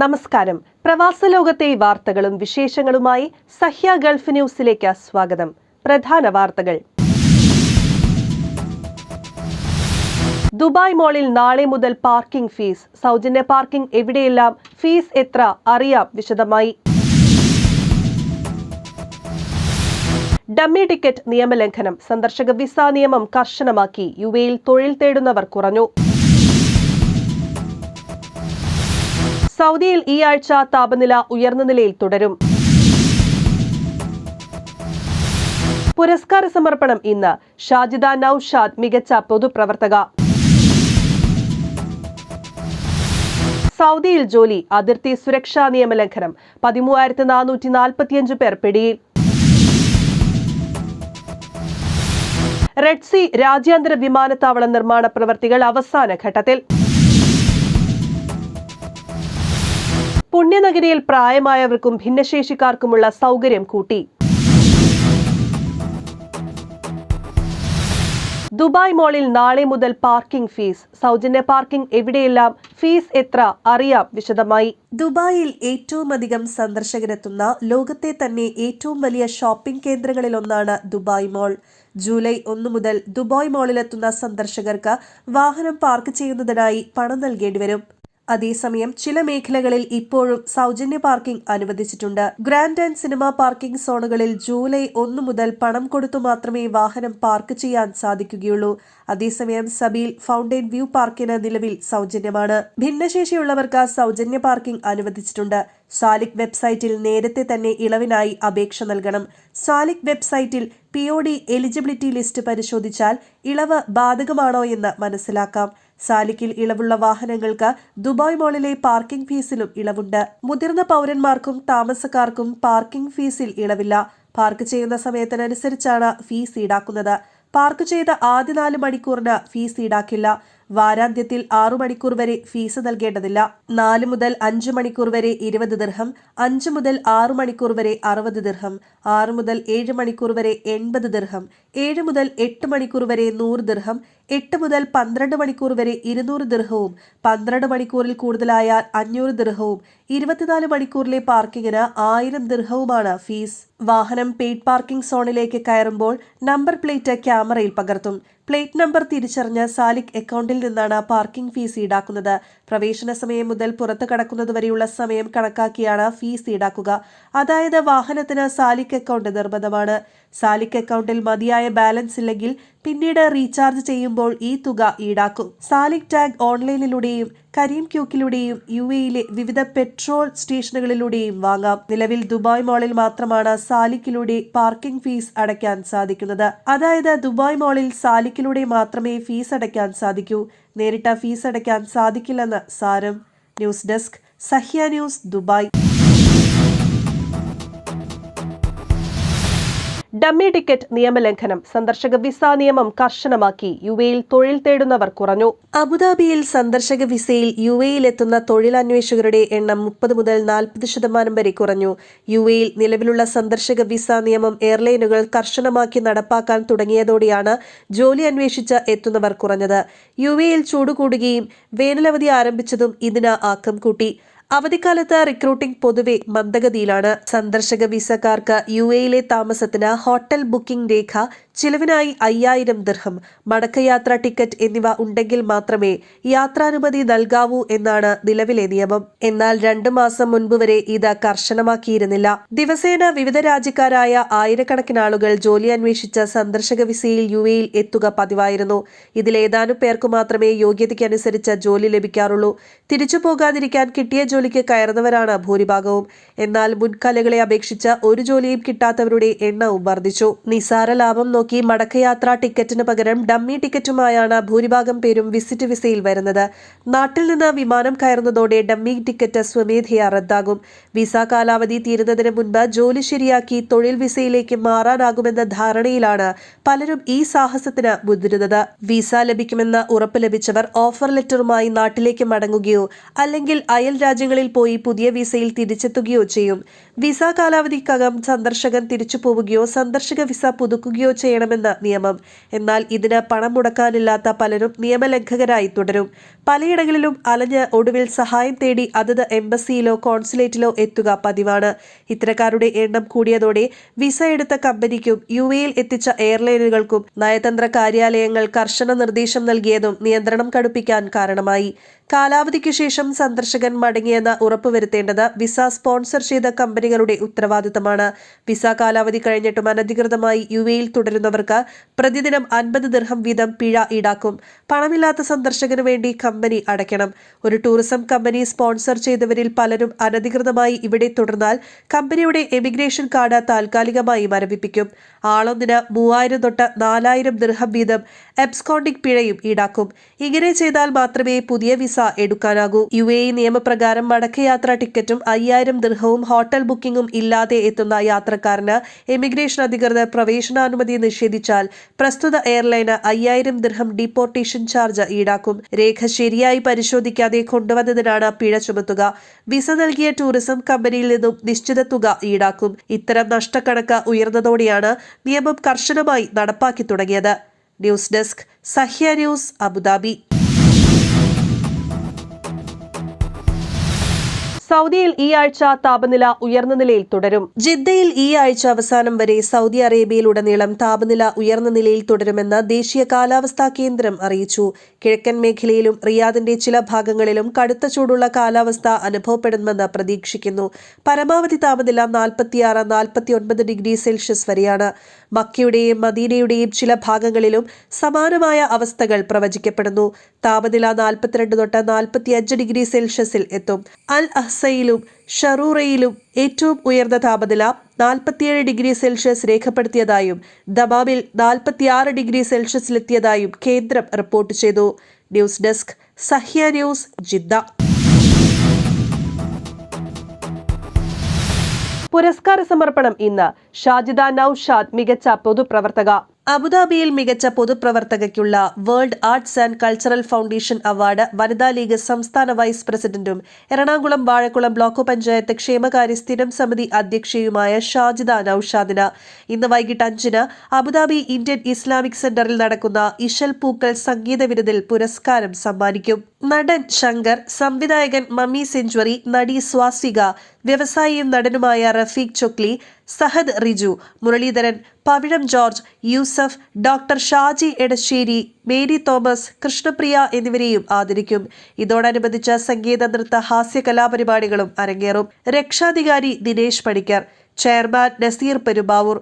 നമസ്കാരം. പ്രവാസ ലോകത്തെ വാർത്തകളും വിശേഷങ്ങളുമായി സഹ്യ ഗൾഫ് ന്യൂസിലേക്ക് സ്വാഗതം. പ്രധാന വാർത്തകൾ. ദുബായ് മോളിൽ നാളെ മുതൽ പാർക്കിംഗ് ഫീസ്. സൗജന്യ പാർക്കിംഗ് എവിടെയെല്ലാം, ഫീസ് എത്ര, അറിയാം വിശദമായി. ഡമ്മി ടിക്കറ്റ് നിയമലംഘനം. സന്ദർശക വിസ നിയമം കർശനമാക്കി. യുഎഇയിൽ തൊഴിൽ തേടുന്നവർ കുറഞ്ഞു. സൗദിയിൽ ഈ ആഴ്ച താപനില ഉയർന്ന നിലയിൽ തുടരും. പുരസ്കാര സമർപ്പണം ഇന്ന്. ഷാജിദ നൌഷാദ് മികച്ച പൊതുപ്രവർത്തക. സൗദിയിൽ ജോലി. അതിർത്തി സുരക്ഷാ നിയമലംഘനം. 13,445 പേർ പിടിയിൽ. റെഡ് സീ രാജ്യാന്തര വിമാനത്താവള നിർമ്മാണ പ്രവൃത്തികൾ അവസാന ഘട്ടത്തിൽ. പുണ്യനഗരിയിൽ പ്രായമായവർക്കും ഭിന്നശേഷിക്കാർക്കുമുള്ള സൗകര്യം കൂട്ടി. ദുബായ് മോളിൽ നാളെ മുതൽ പാർക്കിംഗ് ഫീസ്. സൗജന്യ പാർക്കിംഗ് എവിടെയെല്ലാം, ഫീസ് എത്ര, അറിയാം വിശദമായി. ദുബായിൽ ഏറ്റവുമധികം സന്ദർശകരെത്തുന്ന ലോകത്തെ തന്നെ ഏറ്റവും വലിയ ഷോപ്പിംഗ് കേന്ദ്രങ്ങളിലൊന്നാണ് ദുബായ് മോൾ. ജൂലൈ 1 മുതൽ ദുബായ് മോളിലെത്തുന്ന സന്ദർശകർക്ക് വാഹനം പാർക്ക് ചെയ്യുന്നതിനായി പണം നൽകേണ്ടി വരും. അതേസമയം ചില മേഖലകളിൽ ഇപ്പോഴും സൗജന്യ പാർക്കിംഗ് അനുവദിച്ചിട്ടുണ്ട്. ഗ്രാൻഡ് ആൻഡ് സിനിമ പാർക്കിംഗ് സോണുകളിൽ ജൂലൈ 1 മുതൽ പണം കൊടുത്തു മാത്രമേ വാഹനം പാർക്ക് ചെയ്യാൻ സാധിക്കുകയുള്ളൂ. അതേസമയം സബീൽ, ഫൗണ്ടൈൻ വ്യൂ പാർക്കിന് നിലവിൽ സൗജന്യമാണ്. ഭിന്നശേഷിയുള്ളവർക്ക് സൗജന്യ പാർക്കിംഗ് അനുവദിച്ചിട്ടുണ്ട്. സാലിക് വെബ്സൈറ്റിൽ നേരത്തെ തന്നെ ഇളവിനായി അപേക്ഷ നൽകണം. സാലിക് വെബ്സൈറ്റിൽ POD എലിജിബിലിറ്റി ലിസ്റ്റ് പരിശോധിച്ചാൽ ഇളവ് ബാധകമാണോ എന്ന് മനസ്സിലാക്കാം. സാലിക്കിൽ ഇളവുള്ള വാഹനങ്ങൾക്ക് ദുബായ് മോളിലെ പാർക്കിംഗ് ഫീസിലും ഇളവുണ്ട്. മുതിർന്ന പൗരന്മാർക്കും താമസക്കാർക്കും പാർക്കിംഗ് ഫീസിൽ ഇളവില്ല. പാർക്ക് ചെയ്യുന്ന സമയത്തിനനുസരിച്ചാണ് ഫീസ് ഈടാക്കുന്നത്. പാർക്ക് ചെയ്ത ആദ്യ 4 മണിക്കൂറിന് ഫീസ് ഈടാക്കില്ല. വാരാന്ത്യത്തിൽ 6 മണിക്കൂർ വരെ ഫീസ് നൽകേണ്ടതില്ല. 4 മുതൽ 5 മണിക്കൂർ വരെ 20 ദിർഹം, 5 മുതൽ 6 മണിക്കൂർ വരെ 60 ദിർഹം, 6 മുതൽ 7 മണിക്കൂർ വരെ 80 ദിർഹം, 7 മുതൽ 8 മണിക്കൂർ വരെ 100 ദിർഹം, 8 മുതൽ 12 മണിക്കൂർ വരെ 200 ദിർഹവും, 12 മണിക്കൂറിൽ കൂടുതലായാൽ 500 ദിർഹവും, 24 മണിക്കൂറിലെ പാർക്കിങ്ങിന് 1000 ദിർഹവുമാണ് ഫീസ്. വാഹനം പെയ്ഡ് പാർക്കിംഗ് സോണിലേക്ക് കയറുമ്പോൾ നമ്പർ പ്ലേറ്റ് ക്യാമറയിൽ പകർത്തും. പ്ലേറ്റ് നമ്പർ തിരിച്ചറിഞ്ഞ് സാലിക് അക്കൗണ്ടിൽ നിന്നാണ് പാർക്കിംഗ് ഫീസ് ഈടാക്കുന്നത്. പ്രവേശന സമയം മുതൽ പുറത്തു കടക്കുന്നതുവരെയുള്ള സമയം കണക്കാക്കിയാണ് ഫീസ് ഈടാക്കുക. അതായത് വാഹനത്തിന് സാലിക് അക്കൗണ്ട് നിർബന്ധമാണ്. സാലിക് അക്കൗണ്ടിൽ മതിയായ ബാലൻസ് ഇല്ലെങ്കിൽ പിന്നീട് റീചാർജ് ചെയ്യുമ്പോൾ ഈ തുക ഈടാക്കും. സാലിക് ടാഗ് ഓൺലൈനിലൂടെയും കരീം ക്യൂക്കിലൂടെയും UAEയിലെ വിവിധ പെട്രോൾ സ്റ്റേഷനുകളിലൂടെയും വാങ്ങാം. നിലവിൽ ദുബായ് മോളിൽ മാത്രമാണ് സാലിക്കിലൂടെ പാർക്കിംഗ് ഫീസ് അടയ്ക്കാൻ സാധിക്കുന്നത്. അതായത് ദുബായ് മോളിൽ സാലിക്കിലൂടെ മാത്രമേ ഫീസ് അടയ്ക്കാൻ സാധിക്കൂ. നേരിട്ട് ഫീസ് അടയ്ക്കാൻ സാധിക്കില്ലെന്ന് സാരം. News desk, Sahya news, Dubai. Dummy ticket നിയമലംഘനം. സന്ദർശക വിസ നിയമം കർശനമാക്കി. യുഎഇയിൽ തൊഴിൽ തേടുന്നവർ കുറഞ്ഞു. അബുദാബിയിൽ സന്ദർശക വിസയിൽ യുഎഇയിലെത്തുന്ന തൊഴിലന്വേഷകരുടെ എണ്ണം 30 മുതൽ 40% വരെ കുറഞ്ഞു. യുഎഇയിൽ നിലവിലുള്ള സന്ദർശക വിസ നിയമം എയർലൈനുകൾ കർശനമാക്കി നടപ്പാക്കാൻ തുടങ്ങിയതോടെയാണ് ജോലി അന്വേഷിച്ച് എത്തുന്നവർ കുറഞ്ഞത്. യുഎഇയിൽ ചൂട് കൂടുകയും വേനലവധി ആരംഭിച്ചതും ഇതിന് ആക്കം കൂട്ടി. അവധിക്കാലത്ത് റിക്രൂട്ടിംഗ് പൊതുവെ മന്ദഗതിയിലാണ്. സന്ദർശക വിസക്കാർക്ക് യുഎഇയിലെ താമസത്തിന് ഹോട്ടൽ ബുക്കിംഗ് രേഖ, ചിലവിനായി 5000 ദിർഹം, മടക്കയാത്രാ ടിക്കറ്റ് എന്നിവ ഉണ്ടെങ്കിൽ മാത്രമേ യാത്രാനുമതി നൽകാവൂ എന്നാണ് നിലവിലെ നിയമം. എന്നാൽ 2 മാസം മുൻപ് വരെ ഇത് കർശനമാക്കിയിരുന്നില്ല. ദിവസേന വിവിധ രാജ്യക്കാരായ ആയിരക്കണക്കിന് ആളുകൾ ജോലി അന്വേഷിച്ച് സന്ദർശക വിസയിൽ യുഎഇയിൽ എത്തുക പതിവായിരുന്നു. ഇതിലേതാനും പേർക്കു മാത്രമേ യോഗ്യതയ്ക്കനുസരിച്ച് ജോലി ലഭിക്കാറുള്ളൂ. തിരിച്ചു പോകാതിരിക്കാൻ കിട്ടിയ ജോലിക്ക് കയറുന്നവരാണ് ഭൂരിഭാഗവും. എന്നാൽ മുൻകാലങ്ങളെ അപേക്ഷിച്ച് ഒരു ജോലിയും കിട്ടാത്തവരുടെ എണ്ണവും വർദ്ധിച്ചു. നിസാര ലാഭം നോക്കി മടക്കയാത്രാ ടിക്കറ്റിന് പകരം ഡമ്മി ടിക്കറ്റുമായാണ് ഭൂരിഭാഗം പേരും വിസിറ്റ് വിസയിൽ വരുന്നത്. നാട്ടിൽ നിന്ന് വിമാനം കയറുന്നതോടെ ഡമ്മി ടിക്കറ്റ് സ്വമേധയാ റദ്ദാകും. വിസ കാലാവധി തീരുന്നതിന് മുൻപ് ജോലി ശരിയാക്കി തൊഴിൽ വിസയിലേക്ക് മാറാനാകുമെന്ന ധാരണയിലാണ് പലരും ഈ സാഹസത്തിന് മുതിരുന്നത്. വിസ ലഭിക്കുമെന്ന് ഉറപ്പ് ലഭിച്ചവർ ഓഫർ ലെറ്ററുമായി നാട്ടിലേക്ക് മടങ്ങുകയോ അല്ലെങ്കിൽ അയൽ രാജ്യങ്ങൾ രാജ്യങ്ങളിൽ പോയി പുതിയ വിസയിൽ തിരിച്ചെത്തുകയോ ചെയ്യും. വിസ കാലാവധിക്കകം സന്ദർശകൻ തിരിച്ചു പോവുകയോ സന്ദർശക വിസ പുതുക്കുകയോ ചെയ്യണമെന്ന നിയമം. എന്നാൽ ഇതിന് പണം മുടക്കാനില്ലാത്ത പലരും നിയമലംഘകരായി തുടരും. പലയിടങ്ങളിലും അലഞ്ഞ് ഒടുവിൽ സഹായം തേടി അതത് എംബസിയിലോ കോൺസുലേറ്റിലോ എത്തുക പതിവാണ്. ഇത്തരക്കാരുടെ എണ്ണം കൂടിയതോടെ വിസ എടുത്ത കമ്പനിക്കും യുഎഇയിൽ എത്തിച്ച എയർലൈനുകൾക്കും നയതന്ത്ര കാര്യാലയങ്ങൾ കർശന നിർദ്ദേശം നൽകിയതും നിയന്ത്രണം കടുപ്പിക്കാൻ കാരണമായി. കാലാവധിക്ക് ശേഷം സന്ദർശകൻ മടങ്ങിയെന്ന് ഉറപ്പുവരുത്തേണ്ടത് വിസ സ്പോൺസർ ചെയ്ത കമ്പനികളുടെ ഉത്തരവാദിത്തമാണ്. വിസ കാലാവധി കഴിഞ്ഞിട്ടും അനധികൃതമായി യുഎഇയിൽ തുടരുന്നവർക്ക് പ്രതിദിനം 50 ദിർഹം വീതം പിഴ ഈടാക്കും. പണമില്ലാത്ത സന്ദർശകന് വേണ്ടി കമ്പനി അടയ്ക്കണം. ഒരു ടൂറിസം കമ്പനി സ്പോൺസർ ചെയ്തവരിൽ പലരും അനധികൃതമായി ഇവിടെ തുടർന്നാൽ കമ്പനിയുടെ എമിഗ്രേഷൻ കാർഡ് താൽക്കാലികമായി മരവിപ്പിക്കും. ആളൊന്നിന് 3000 തൊട്ട് 4000 ദിർഹം വീതം എബ്സ്കോണ്ടിംഗ് പിഴയും ഈടാക്കും. ഇങ്ങനെ ചെയ്താൽ മാത്രമേ പുതിയ വിസ എടുക്കാനാകൂ. യുഎഇ നിയമപ്രകാരം മടക്കയാത്രാ ടിക്കറ്റും 5000 ദിർഹവും ഹോട്ടൽ ബുക്കിംഗും ഇല്ലാതെ എത്തുന്ന യാത്രക്കാരന് എമിഗ്രേഷൻ അധികൃതർ പ്രവേശനാനുമതി നിഷേധിച്ചാൽ പ്രസ്തുത എയർലൈന് 5000 ദിർഹം ഡിപ്പോർട്ടേഷൻ ചാർജ് ഈടാക്കും. രേഖ ശരിയായി പരിശോധിക്കാതെ കൊണ്ടുവന്നതിനാണ് പിഴ ചുമത്തുക. വിസ നൽകിയ ടൂറിസം കമ്പനിയിൽ നിന്നും നിശ്ചിത തുക ഈടാക്കും. ഇത്തരം നഷ്ടക്കണക്ക് ഉയർന്നതോടെയാണ് നിയമം കർശനമായി നടപ്പാക്കി തുടങ്ങിയത്. News desk Sahya news, Abu Dhabi. സൗദിയിൽ ഈ ആഴ്ച താപനില ഉയർന്ന നിലയിൽ തുടരും. ജിദ്ദയിൽ ഈ ആഴ്ച അവസാനം വരെ സൗദി അറേബ്യയിലുടനീളം താപനില ഉയർന്ന നിലയിൽ തുടരുമെന്ന് ദേശീയ കാലാവസ്ഥാ കേന്ദ്രം അറിയിച്ചു. കിഴക്കൻ മേഖലയിലും റിയാദിന്റെ ചില ഭാഗങ്ങളിലും കടുത്ത ചൂടുള്ള കാലാവസ്ഥ അനുഭവപ്പെടുമെന്ന് പ്രതീക്ഷിക്കുന്നു. പരമാവധി താപനില 46-49 ഡിഗ്രി സെൽഷ്യസ് വരെയാണ്. മക്കയുടെയും മദീനയുടെയും ചില ഭാഗങ്ങളിലും സമാനമായ അവസ്ഥകൾ പ്രവചിക്കപ്പെടുന്നു. താപനില 42 തൊട്ട് 45 ഡിഗ്രി സെൽഷ്യസിൽ എത്തും. അൽ അഹ്സയിലും ഷറൂറയിലും ഏറ്റവും ഉയർന്ന താപനില 47 ഡിഗ്രി സെൽഷ്യസ് രേഖപ്പെടുത്തിയതായും ദമാമിൽ 46 ഡിഗ്രി സെൽഷ്യസിലെത്തിയതായും കേന്ദ്രം റിപ്പോർട്ട് ചെയ്തു. News desk Sahya news, Jeddah. പുരസ്കാര സമർപ്പണം ഇന്ന്. ഷാജിദ നൌഷാദ് മികച്ച പൊതുപ്രവർത്തക. അബുദാബിയിൽ മികച്ച പൊതുപ്രവർത്തകയ്ക്കുള്ള world arts and cultural foundation award വനിതാ ലീഗ് സംസ്ഥാന വൈസ് പ്രസിഡന്റും എറണാകുളം വാഴക്കുളം ബ്ലോക്ക് പഞ്ചായത്ത് ക്ഷേമകാര്യ സ്ഥിരം സമിതി അധ്യക്ഷയുമായ ഷാജിദ നൌഷാദിന് ഇന്ന് വൈകിട്ട് 5-ന് അബുദാബി ഇന്ത്യൻ ഇസ്ലാമിക് സെന്ററിൽ നടക്കുന്ന ഇശൽ പൂക്കൾ സംഗീത വിരുദിൽ പുരസ്കാരം സമ്മാനിക്കും. നടൻ ശങ്കർ, സംവിധായകൻ മമ്മി സെഞ്ച്വറി, നടി സ്വാസിക, വ്യവസായിയും നടനുമായ റഫീഖ് ചൊക്ലി, സഹദ് റിജു, മുരളീധരൻ, പവിഴം ജോർജ്, യൂസഫ്, ഡോക്ടർ ഷാജി എടശ്ശേരി, മേരി തോമസ്, കൃഷ്ണപ്രിയ എന്നിവരെയും ആദരിക്കും. ഇതോടനുബന്ധിച്ച് സംഗീത, നൃത്ത, ഹാസ്യ കലാപരിപാടികളും അരങ്ങേറും. രക്ഷാധികാരി Dinesh Panicker, chairman Naseer Perumbavoor,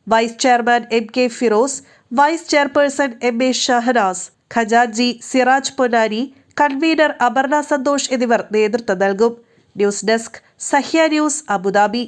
vice chairman MK Firoz, vice chairperson MA Shahanas, ഖജാൻജി സിറാജ് പൊന്നാനി, കൺവീനർ അപർണ സന്തോഷ് എന്നിവർ നേതൃത്വം നൽകും. News desk Sahya news, Abu Dhabi.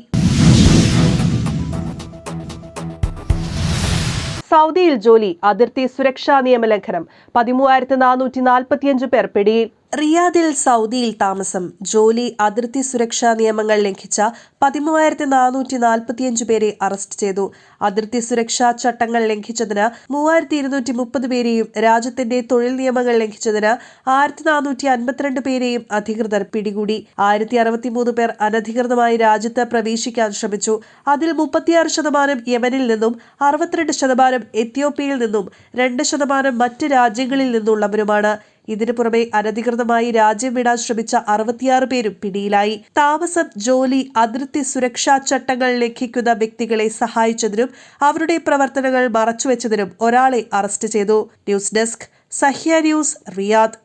സൗദിയിൽ ജോലി, അതിർത്തി സുരക്ഷാ നിയമലംഘനം, 13,445 പേർ പിടിയിൽ. റിയാദിൽ സൗദിയിൽ താമസം, ജോലി, അതിർത്തി സുരക്ഷാ നിയമങ്ങൾ ലംഘിച്ച 13,445 പേരെ അറസ്റ്റ് ചെയ്തു. അതിർത്തി സുരക്ഷാ ചട്ടങ്ങൾ ലംഘിച്ചതിന് 3,230 പേരെയും രാജ്യത്തിന്റെ തൊഴിൽ നിയമങ്ങൾ ലംഘിച്ചതിന് 1,452 പേരെയും അധികൃതർ പിടികൂടി. 1,063 പേർ അനധികൃതമായി രാജ്യത്ത് പ്രവേശിക്കാൻ ശ്രമിച്ചു. അതിൽ 36% യമനിൽ നിന്നും, 62% എത്യോപ്യയിൽ നിന്നും, 2% മറ്റ് രാജ്യങ്ങളിൽ നിന്നുള്ളവരുമാണ്. ഇതിനു പുറമെ അനധികൃതമായി രാജ്യം വിടാൻ ശ്രമിച്ച 66 പേരും പിടിയിലായി. താമസം, ജോലി, അതിർത്തി സുരക്ഷാ ചട്ടങ്ങൾ ലംഘിക്കുന്ന വ്യക്തികളെ സഹായിച്ചതിനും അവരുടെ പ്രവർത്തനങ്ങൾ മറച്ചുവെച്ചതിനും ഒരാളെ അറസ്റ്റ് ചെയ്തു. News desk Sahya news, Riyadh.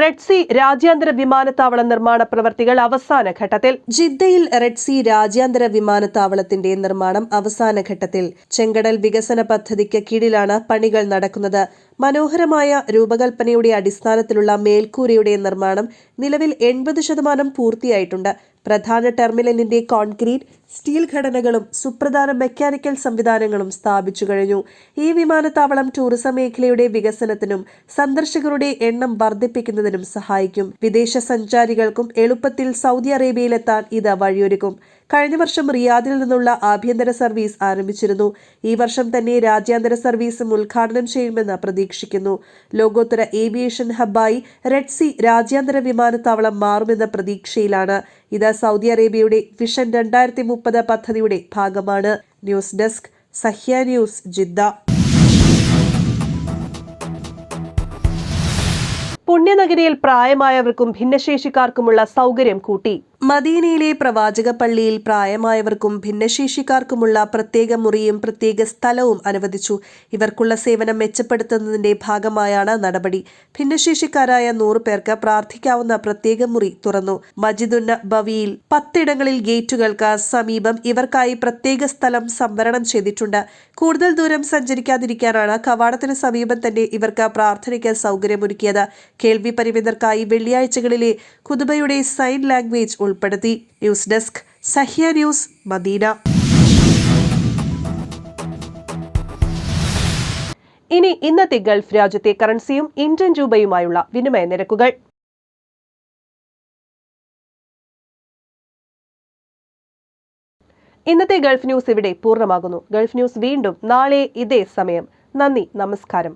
Red sea രാജ്യാന്തര വിമാനത്താവള നിർമ്മാണ പ്രവൃത്തികൾ അവസാന ഘട്ടത്തിൽ. ജിദ്ദയിൽ റെഡ് സീ രാജ്യാന്തര വിമാനത്താവളത്തിന്റെ നിർമ്മാണം അവസാന ഘട്ടത്തിൽ. ചെങ്കടൽ വികസന പദ്ധതിക്ക് കീഴിലാണ് പണികൾ നടക്കുന്നത്. മനോഹരമായ രൂപകൽപ്പനയുടെ അടിസ്ഥാനത്തിലുള്ള മേൽക്കൂരയുടെ നിർമ്മാണം നിലവിൽ 80% പൂർത്തിയായിട്ടുണ്ട്. പ്രധാന ടെർമിനലിന്റെ കോൺക്രീറ്റ്, സ്റ്റീൽ ഘടനകളും സുപ്രധാന മെക്കാനിക്കൽ സംവിധാനങ്ങളും സ്ഥാപിച്ചു കഴിഞ്ഞു. ഈ വിമാനത്താവളം ടൂറിസം മേഖലയുടെ വികസനത്തിനും സന്ദർശകരുടെ എണ്ണം വർദ്ധിപ്പിക്കുന്നതിനും സഹായിക്കും. വിദേശ സഞ്ചാരികൾക്കും എളുപ്പത്തിൽ സൗദി അറേബ്യയിലെത്താൻ ഇത് വഴിയൊരുക്കും. കഴിഞ്ഞ വർഷം റിയാദിൽ നിന്നുള്ള ആഭ്യന്തര സർവീസ് ആരംഭിച്ചിരുന്നു. ഈ വർഷം തന്നെ രാജ്യാന്തര സർവീസും ഉദ്ഘാടനം ചെയ്യുമെന്ന് പ്രതീക്ഷിക്കുന്നു. പ്രതീക്ഷിക്കുന്നു. ലോകോത്തര ഏവിയേഷൻ ഹബ്ബായി റെഡ് സീ രാജ്യാന്തര വിമാനത്താവളം മാറുമെന്ന പ്രതീക്ഷയിലാണ്. ഇത് സൗദി അറേബ്യയുടെ വിഷൻ 2030 പദ്ധതിയുടെ ഭാഗമാണ്. News desk Sahya news, Jeddah. പുണ്യനഗരിയിൽ പ്രായമായവർക്കും ഭിന്നശേഷിക്കാർക്കുമുള്ള സൗകര്യം കൂട്ടി. മദീനയിലെ പ്രവാചക പള്ളിയിൽ പ്രായമായവർക്കും ഭിന്നശേഷിക്കാർക്കുമുള്ള പ്രത്യേക മുറിയും പ്രത്യേക സ്ഥലവും അനുവദിച്ചു. ഇവർക്കുള്ള സേവനം മെച്ചപ്പെടുത്തുന്നതിന്റെ ഭാഗമായാണ് നടപടി. ഭിന്നശേഷിക്കാരായ 100 പേർക്ക് പ്രാർത്ഥിക്കാവുന്ന പ്രത്യേക മുറി തുറന്നു. മസ്ജിദുൻ നബവിയിൽ 10 ഇടങ്ങളിൽ ഗേറ്റുകൾക്ക് സമീപം ഇവർക്കായി പ്രത്യേക സ്ഥലം സംവരണം ചെയ്തിട്ടുണ്ട്. കൂടുതൽ ദൂരം സഞ്ചരിക്കാതിരിക്കാനാണ് കവാടത്തിന് സമീപം തന്നെ ഇവർക്ക് പ്രാർത്ഥനയ്ക്ക് സൗകര്യമൊരുക്കിയത്. കേൾവി പരിമിതർക്കായി വെള്ളിയാഴ്ചകളിലെ ഖുതുബയുടെ സൈൻ ലാംഗ്വേജ് ഉൾപ്പെടുത്തി. News desk Sahya news, Medina. ഇനി ഇന്നത്തെ ഗൾഫ് രാജ്യത്തെ കറൻസിയും ഇന്ത്യൻ രൂപയുമായുള്ള വിനിമയ നിരക്കുകൾ. ഇന്നത്തെ ഗൾഫ് ന്യൂസ് ഇവിടെ പൂർണ്ണമാകുന്നു. ഗൾഫ് ന്യൂസ് വീണ്ടും നാളെ ഇതേ സമയം. നന്ദി, നമസ്കാരം.